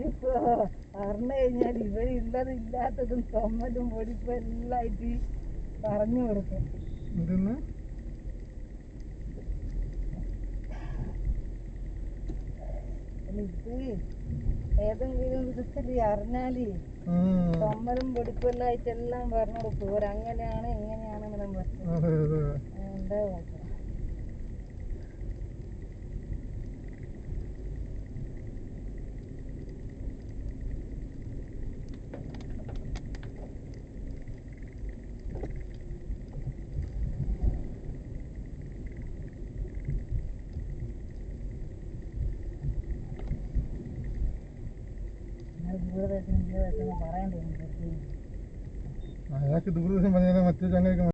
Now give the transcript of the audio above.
ഇതിപ്പോ പറഞ്ഞു കഴിഞ്ഞാൽ ഇവരുള്ളത് ഇല്ലാത്തതും തൊമ്മലും പൊടിപ്പും എല്ലാം ആയിട്ട് പറഞ്ഞു കൊടുക്കും. ഇത് ഏതെങ്കിലും വിധത്തില് അറിഞ്ഞാല് തൊമ്മലും പൊടിപ്പും എല്ലാം ആയിട്ടെല്ലാം പറഞ്ഞു കൊടുക്കും. ഒരങ്ങനെയാണ് എങ്ങനെയാണെന്നെല്ലാം പറഞ്ഞു. എന്താ നോക്കാം. അയാൾക്ക് ദൂരദേശം പറഞ്ഞാൽ മറ്റേ ചങ്ങ